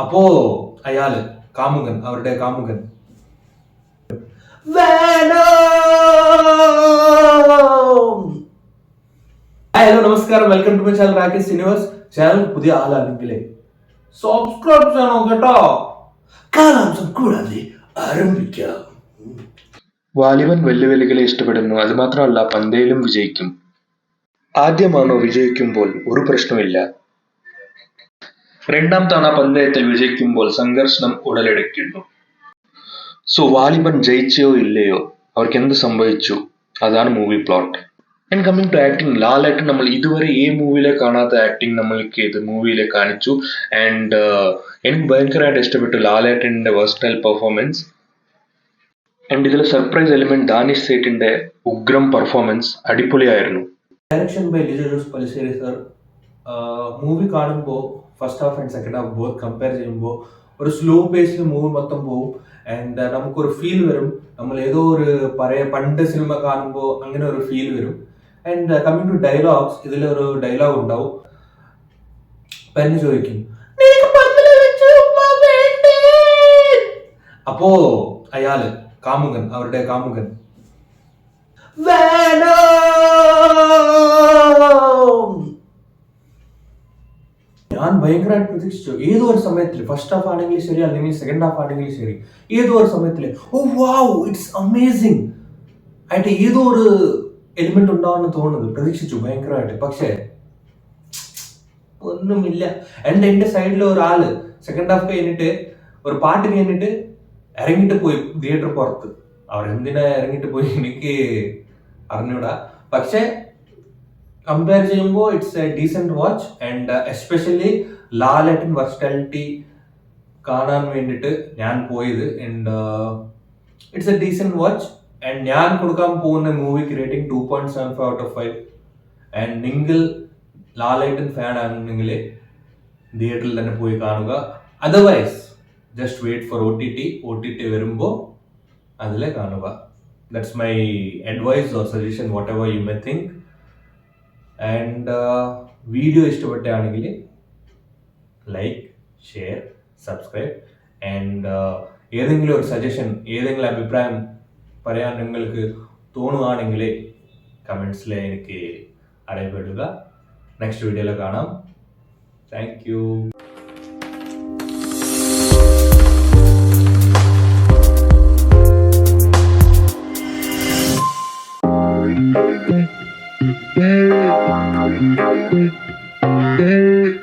അപ്പോ അയാള് കാമുകൻ, അവരുടെ കാമുകൻ ഹലോ നമസ്കാരം, welcome to my channel Rakesh Universe. Channel പുതിയ ആളാണെങ്കിലേ സബ്സ്ക്രൈബ് ചെയ്യണം കേട്ടോ. കാലാംശം കൂടാതെ ആരംഭിക്കാം. വാലിബൻ വെല്ലുവിളികളെ ഇഷ്ടപ്പെടുന്നു. അതുമാത്രമല്ല, പന്തയിലും വിജയിക്കും. ആദ്യമാണോ വിജയിക്കുമ്പോൾ ഒരു പ്രശ്നമില്ല. രണ്ടാം തവണ പന്തയത്തിൽ വിജയിക്കുമ്പോൾ സംഘർഷം ഉടലെടുക്കുന്നു. സോ വാലിബൻ ജയിച്ചോ ഇല്ലയോ, അവർക്ക് എന്ത് സംഭവിച്ചു, അതാണ് movie plot. And coming to acting, Lalettan നമ്മൾ ഇതുവരെ ഈ മൂവിയിലെ കാണാത്ത ആക്ടിങ് നമ്മൾക്ക് ഇത് മൂവിയിലെ കാണിച്ചു. ആൻഡ് എനിക്ക് ഭയങ്കരമായിട്ട് ഇഷ്ടപ്പെട്ടു ലാലേട്ടൻ്റെ വേഴ്സ്റ്റൈൽ പെർഫോമൻസ്. ആൻഡ് ഇതിലെ സർപ്രൈസ് എലിമെന്റ് ദാനിഷ് സേഠിന്റെ ഉഗ്രം പെർഫോമൻസ് അടിപൊളിയായിരുന്നു. Direction by Lijo Jose Pellissery sir. Movie കാണുമ്പോൾ first half and second half both compare ചെയ്യുമ്പോൾ ഒരു സ്ലോ പേസിൽ മൂവി മൊത്തം പോകും. ആൻഡ് നമുക്കൊരു ഫീൽ വരും, നമ്മൾ ഏതോ ഒരു പണ്ട് സിനിമ കാണുമ്പോൾ അങ്ങനെ ഒരു ഫീൽ വരും. ആൻഡ് കമ്മിങ് ടു ഡയലോഗ്സ്, ഇതിലൊരു ഡയലോഗ് ഉണ്ടാവും. പെണ്ണ് ചോദിക്കും, അപ്പോ അയാള് കാമുകൻ, അവരുടെ കാമുകൻ ഞാൻ ഭയങ്കരമായിട്ട് പ്രതീക്ഷിച്ചു. ഏതോ ഒരു സമയത്തിൽ ഫസ്റ്റ് ഹാഫ് ആണെങ്കിലും ശരി, അല്ലെങ്കിൽ സെക്കൻഡ് ഹാഫ് ആണെങ്കിലും ശരി, ഏതോ ഒരു സമയത്തിൽ ഓ വാവ് ഇറ്റ്സ് അമേസിങ് ആയിട്ട് ഏതോ ഒരു എലിമെന്റ് ഉണ്ടാവുമെന്ന് തോന്നുന്നത് പ്രതീക്ഷിച്ചു ഭയങ്കരമായിട്ട്. പക്ഷേ ഒന്നുമില്ല. എന്റെ സൈഡിൽ ഒരാള് സെക്കൻഡ് ഹാഫ് കഴിഞ്ഞിട്ട് ഒരു പാട്ട് കഴിഞ്ഞിട്ട് ഇറങ്ങിട്ട് പോയി തിയേറ്റർ പുറത്ത്. അവരെന്തിനാ ഇറങ്ങിട്ട് പോയി എനിക്ക് അറിഞ്ഞൂടാ. പക്ഷെ കമ്പയർ ചെയ്യുമ്പോൾ it's a decent watch. And especially Lalettan versatility കാണാൻ വേണ്ടിയിട്ട് ഞാൻ പോയത്. And it's a decent watch. And ഞാൻ കൊടുക്കാൻ പോകുന്ന മൂവിക്ക് റേറ്റിംഗ് 2.75 out of 5. ആൻഡ് നിങ്ങൾ ലാലേട്ടൻ ഫാൻ ആണെങ്കിൽ തിയേറ്ററിൽ തന്നെ പോയി കാണുക. Otherwise just wait for OTT വരുമ്പോൾ അതിലെ കാണുക. That's my advice or suggestion, whatever you may think. And video ഇഷ്ടപ്പെട്ടാണെങ്കിൽ ലൈക്ക്, ഷെയർ, സബ്സ്ക്രൈബ്. ആൻഡ് ഏതെങ്കിലും ഒരു സജഷൻ, ഏതെങ്കിലും അഭിപ്രായം പറയാൻ നിങ്ങൾക്ക് തോന്നുകയാണെങ്കിൽ കമൻസിൽ എനിക്ക് അറിയപ്പെടുക. നെക്സ്റ്റ് വീഡിയോയിൽ കാണാം. Thank you. Hey